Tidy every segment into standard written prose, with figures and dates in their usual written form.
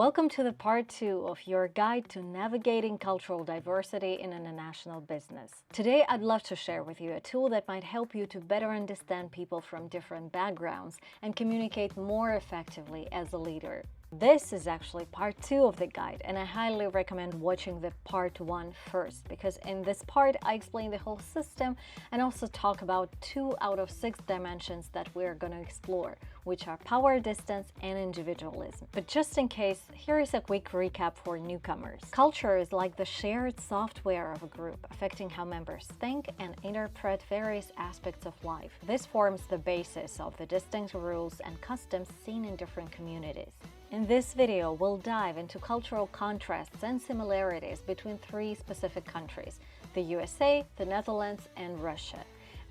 Welcome to the part 2 of your guide to navigating cultural diversity in international business. Today I'd love to share with you a tool that might help you to better understand people from different backgrounds and communicate more effectively as a leader. This is actually part 2 of the guide, and I highly recommend watching the part 1 first, because in this part I explain the whole system and also talk about 2 out of 6 dimensions that we're going to explore, which are power, distance, and individualism. But just in case, here is a quick recap for newcomers. Culture is like the shared software of a group, affecting how members think and interpret various aspects of life. This forms the basis of the distinct rules and customs seen in different communities. In this video, we'll dive into cultural contrasts and similarities between 3 specific countries: the USA, the Netherlands, and Russia.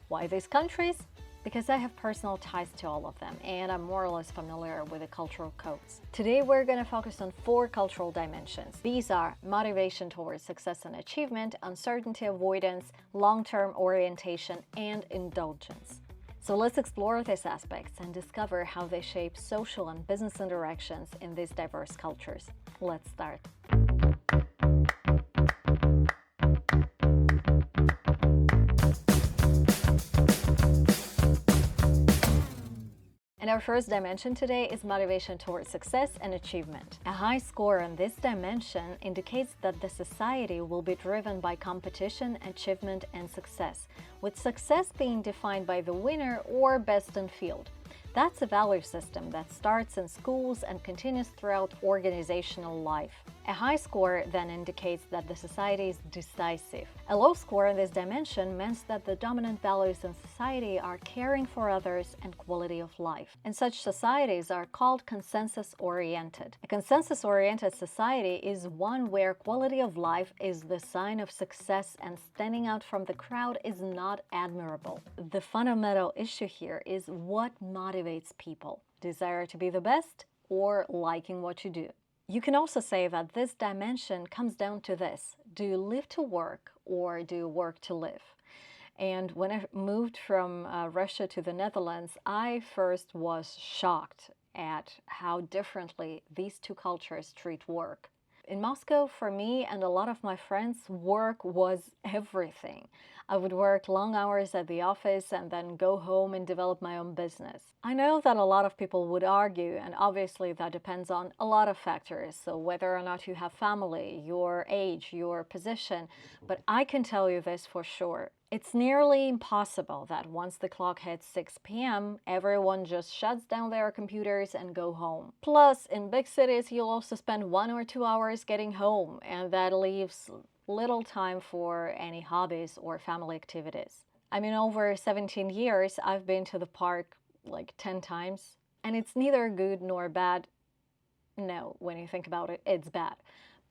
Why these countries? Because I have personal ties to all of them, and I'm more or less familiar with the cultural codes. Today we're going to focus on 4 cultural dimensions. These are motivation towards success and achievement, uncertainty avoidance, long-term orientation, and indulgence. So let's explore these aspects and discover how they shape social and business interactions in these diverse cultures. Let's start. And our first dimension today is motivation towards success and achievement. A high score on this dimension indicates that the society will be driven by competition, achievement, and success, with success being defined by the winner or best in field. That's a value system that starts in schools and continues throughout organizational life. A high score then indicates that the society is decisive. A low score in this dimension means that the dominant values in society are caring for others and quality of life. And such societies are called consensus-oriented. A consensus-oriented society is one where quality of life is the sign of success and standing out from the crowd is not admirable. The fundamental issue here is what motivates people: desire to be the best or liking what you do. You can also say that this dimension comes down to this: do you live to work or do you work to live? And when I moved from Russia to the Netherlands, I first was shocked at how differently these 2 cultures treat work. In Moscow, for me and a lot of my friends, work was everything. I would work long hours at the office and then go home and develop my own business. I know that a lot of people would argue, and obviously that depends on a lot of factors, so whether or not you have family, your age, your position, but I can tell you this for sure. It's nearly impossible that once the clock hits 6 p.m., everyone just shuts down their computers and go home. Plus, in big cities, you'll also spend 1 or 2 hours getting home, and that leaves little time for any hobbies or family activities. I mean, over 17 years, I've been to the park like 10 times, and it's neither good nor bad. No, when you think about it, it's bad.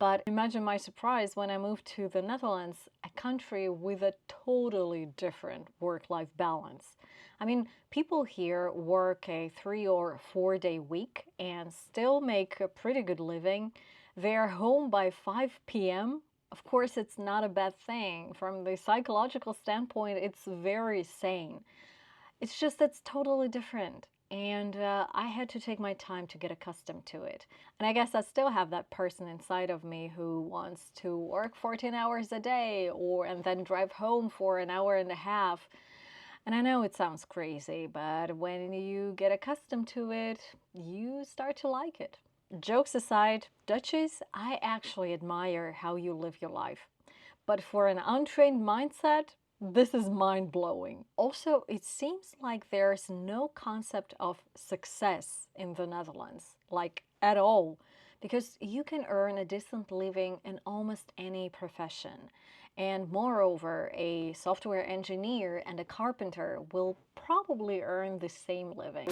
But imagine my surprise when I moved to the Netherlands, a country with a totally different work-life balance. I mean, people here work a 3 or 4 day week and still make a pretty good living. They're home by 5 p.m. Of course, it's not a bad thing. From the psychological standpoint, it's very sane. It's just it's totally different. And I had to take my time to get accustomed to it. And I guess I still have that person inside of me who wants to work 14 hours a day and then drive home for an hour and a half. And I know it sounds crazy, but when you get accustomed to it, you start to like it. Jokes aside, Dutchies, I actually admire how you live your life. But for an untrained mindset, this is mind-blowing. Also, it seems like there's no concept of success in the Netherlands, like at all, because you can earn a decent living in almost any profession. And moreover, a software engineer and a carpenter will probably earn the same living.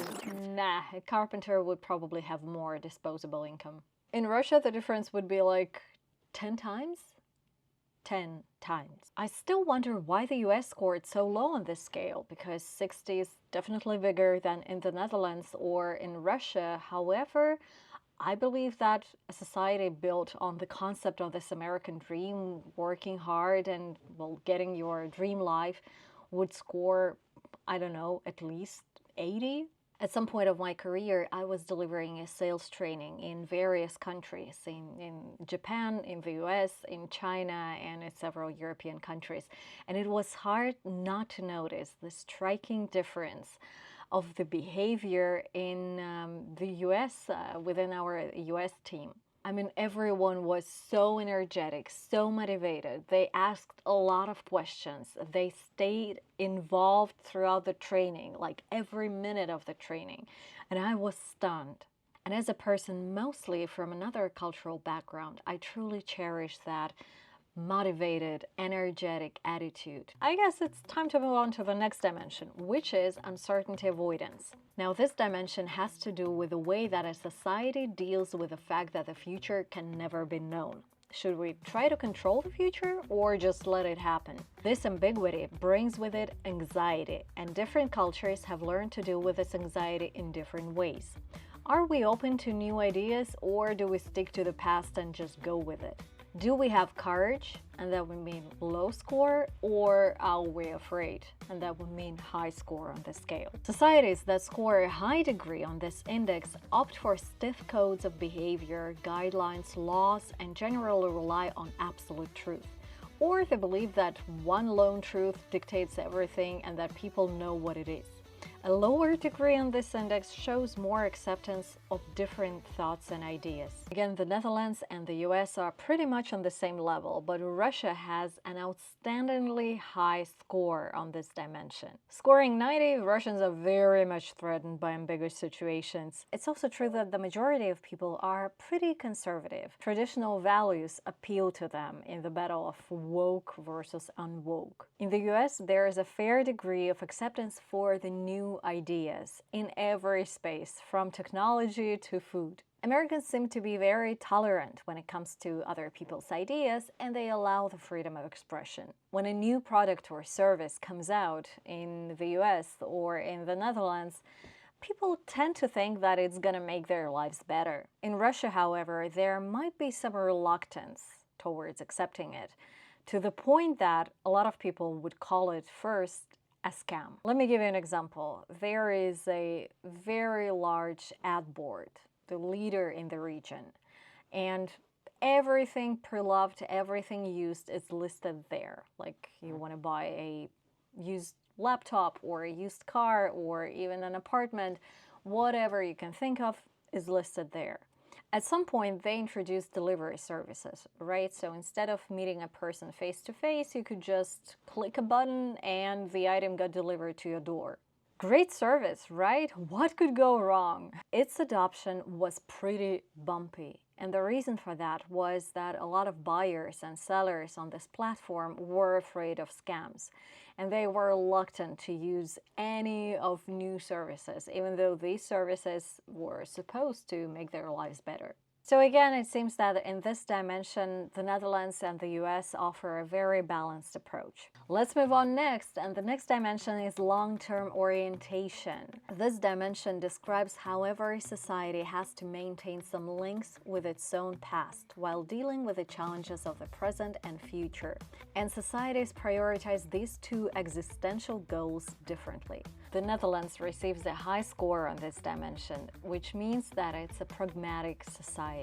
Nah, a carpenter would probably have more disposable income. In Russia, the difference would be like 10 times? 10 times. I still wonder why the US scored so low on this scale, because 60 is definitely bigger than in the Netherlands or in Russia. However, I believe that a society built on the concept of this American dream, working hard and, well, getting your dream life, would score, I don't know, at least 80. At some point of my career, I was delivering a sales training in various countries, in Japan, in the US, in China, and in several European countries. And it was hard not to notice the striking difference of the behavior in the US, within our US team. I mean, everyone was so energetic, so motivated. They asked a lot of questions. They stayed involved throughout the training, like every minute of the training. And I was stunned. And as a person mostly from another cultural background, I truly cherish that motivated, energetic attitude. I guess it's time to move on to the next dimension, which is uncertainty avoidance. Now, this dimension has to do with the way that a society deals with the fact that the future can never be known. Should we try to control the future or just let it happen? This ambiguity brings with it anxiety, and different cultures have learned to deal with this anxiety in different ways. Are we open to new ideas, or do we stick to the past and just go with it? Do we have courage, and that would mean low score, or are we afraid, and that would mean high score on the scale? Societies that score a high degree on this index opt for stiff codes of behavior, guidelines, laws, and generally rely on absolute truth. Or they believe that one lone truth dictates everything and that people know what it is. A lower degree on this index shows more acceptance of different thoughts and ideas. Again, the Netherlands and the US are pretty much on the same level, but Russia has an outstandingly high score on this dimension. Scoring 90, Russians are very much threatened by ambiguous situations. It's also true that the majority of people are pretty conservative. Traditional values appeal to them in the battle of woke versus unwoke. In the US, there is a fair degree of acceptance for the new ideas in every space, from technology to food. Americans seem to be very tolerant when it comes to other people's ideas, and they allow the freedom of expression. When a new product or service comes out in the US or in the Netherlands, people tend to think that it's going to make their lives better. In Russia, however, there might be some reluctance towards accepting it, to the point that a lot of people would call it first a scam. Let me give you an example. There is a very large ad board, the leader in the region, and everything pre-loved, everything used is listed there. Like, you want to buy a used laptop or a used car or even an apartment, whatever you can think of is listed there. At some point, they introduced delivery services, right? So instead of meeting a person face to face, you could just click a button and the item got delivered to your door. Great service, right? What could go wrong? Its adoption was pretty bumpy. And the reason for that was that a lot of buyers and sellers on this platform were afraid of scams. And they were reluctant to use any of new services, even though these services were supposed to make their lives better. So again, it seems that in this dimension, the Netherlands and the US offer a very balanced approach. Let's move on next, and the next dimension is long-term orientation. This dimension describes how every society has to maintain some links with its own past while dealing with the challenges of the present and future. And societies prioritize these two existential goals differently. The Netherlands receives a high score on this dimension, which means that it's a pragmatic society.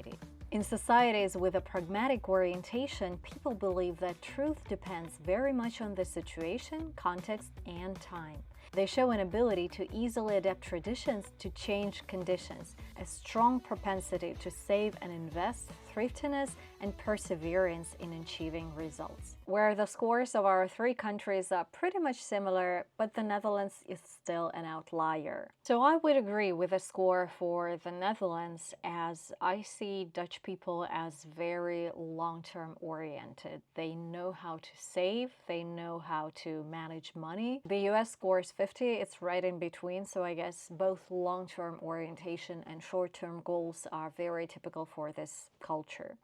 In societies with a pragmatic orientation, people believe that truth depends very much on the situation, context, and time. They show an ability to easily adapt traditions to change conditions, a strong propensity to save and invest, thriftiness, and perseverance in achieving results. Where the scores of our three countries are pretty much similar, but the Netherlands is still an outlier. So I would agree with a score for the Netherlands, as I see Dutch people as very long-term oriented. They know how to save, they know how to manage money. The US scores 50, it's right in between, so I guess both long-term orientation and short-term goals are very typical for this culture.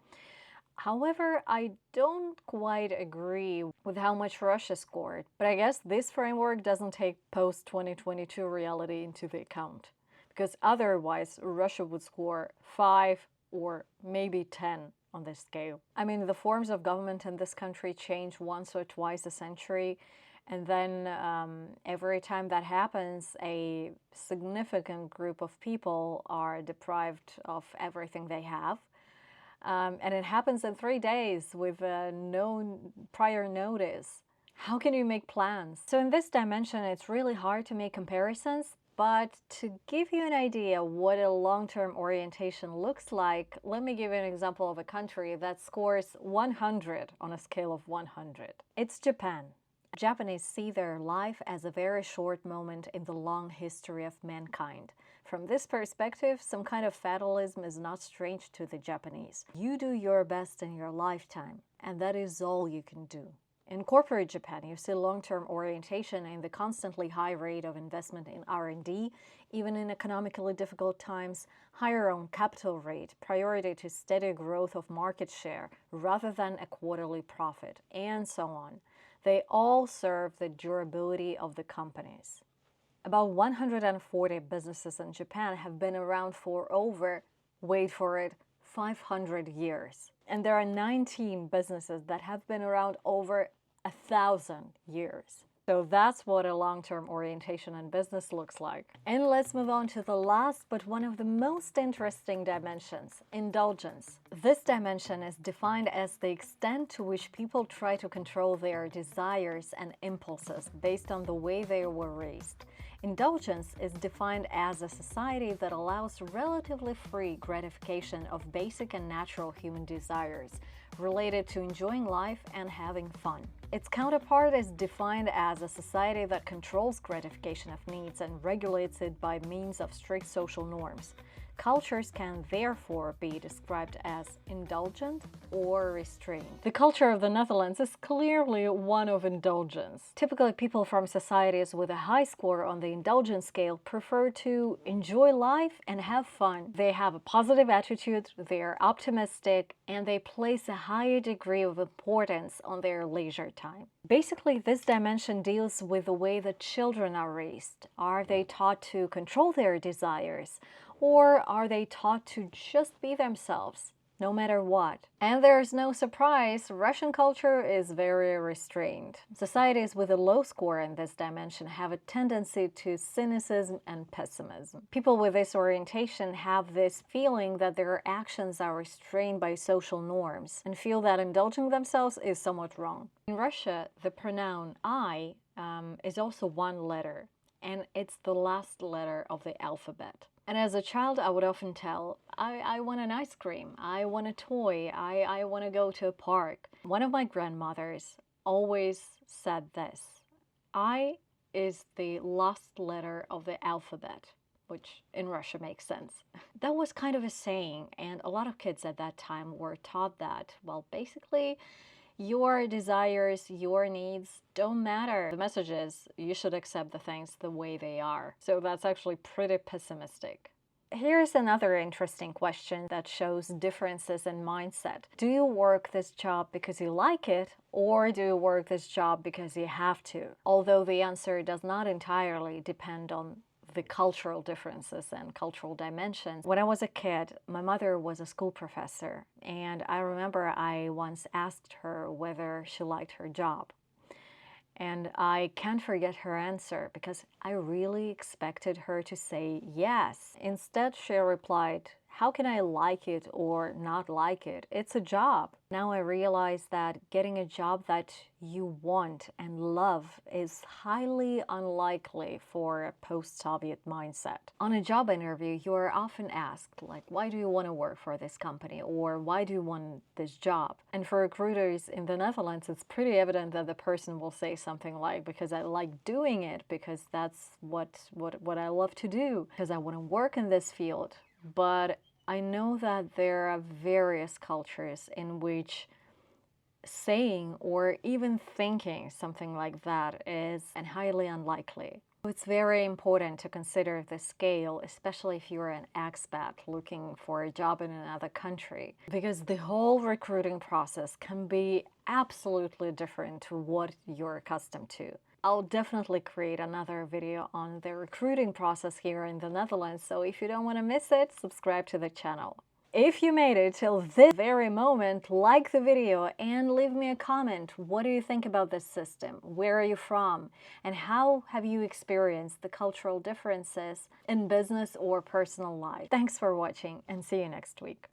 However, I don't quite agree with how much Russia scored, but I guess this framework doesn't take post-2022 reality into the account, because otherwise Russia would score 5 or maybe 10 on this scale. I mean, the forms of government in this country change once or twice a century, And then every time that happens, a significant group of people are deprived of everything they have. And it happens in 3 days with no prior notice. How can you make plans? So in this dimension, it's really hard to make comparisons. But to give you an idea what a long-term orientation looks like, let me give you an example of a country that scores 100 on a scale of 100. It's Japan. Japanese see their life as a very short moment in the long history of mankind. From this perspective, some kind of fatalism is not strange to the Japanese. You do your best in your lifetime, and that is all you can do. In corporate Japan, you see long-term orientation in the constantly high rate of investment in R&D, even in economically difficult times, higher own capital rate, priority to steady growth of market share rather than a quarterly profit, and so on. They all serve the durability of the companies. About 140 businesses in Japan have been around for over, wait for it, 500 years. And there are 19 businesses that have been around over 1,000 years. So that's what a long-term orientation in business looks like. And let's move on to the last but one of the most interesting dimensions, indulgence. This dimension is defined as the extent to which people try to control their desires and impulses based on the way they were raised. Indulgence is defined as a society that allows relatively free gratification of basic and natural human desires related to enjoying life and having fun. Its counterpart is defined as a society that controls gratification of needs and regulates it by means of strict social norms. Cultures can therefore be described as indulgent or restrained. The culture of the Netherlands is clearly one of indulgence. Typically, people from societies with a high score on the indulgence scale prefer to enjoy life and have fun. They have a positive attitude, they are optimistic, and they place a higher degree of importance on their leisure time. Basically, this dimension deals with the way that children are raised. Are they taught to control their desires? Or are they taught to just be themselves, no matter what? And there's no surprise, Russian culture is very restrained. Societies with a low score in this dimension have a tendency to cynicism and pessimism. People with this orientation have this feeling that their actions are restrained by social norms and feel that indulging themselves is somewhat wrong. In Russia, the pronoun I is also one letter, and it's the last letter of the alphabet. And as a child, I would often tell, I want an ice cream, I want a toy, I want to go to a park. One of my grandmothers always said this, I is the last letter of the alphabet, which in Russia makes sense. That was kind of a saying, and a lot of kids at that time were taught that, well, basically, your desires, your needs don't matter. The message is you should accept the things the way they are. So that's actually pretty pessimistic. Here's another interesting question that shows differences in mindset. Do you work this job because you like it, or do you work this job because you have to? Although the answer does not entirely depend on the cultural differences and cultural dimensions. When I was a kid, my mother was a school professor, and I remember I once asked her whether she liked her job. And I can't forget her answer because I really expected her to say yes. Instead, she replied, how can I like it or not like it? It's a job. Now I realize that getting a job that you want and love is highly unlikely for a post-Soviet mindset. On a job interview, you are often asked, like, why do you want to work for this company? Or why do you want this job? And for recruiters in the Netherlands, it's pretty evident that the person will say something like, because I like doing it, because that's what I love to do, because I want to work in this field. But I know that there are various cultures in which saying or even thinking something like that is highly unlikely. It's very important to consider the scale, especially if you're an expat looking for a job in another country, because the whole recruiting process can be absolutely different to what you're accustomed to. I'll definitely create another video on the recruiting process here in the Netherlands, so if you don't want to miss it, subscribe to the channel. If you made it till this very moment, like the video and leave me a comment. What do you think about this system? Where are you from? And how have you experienced the cultural differences in business or personal life? Thanks for watching and see you next week.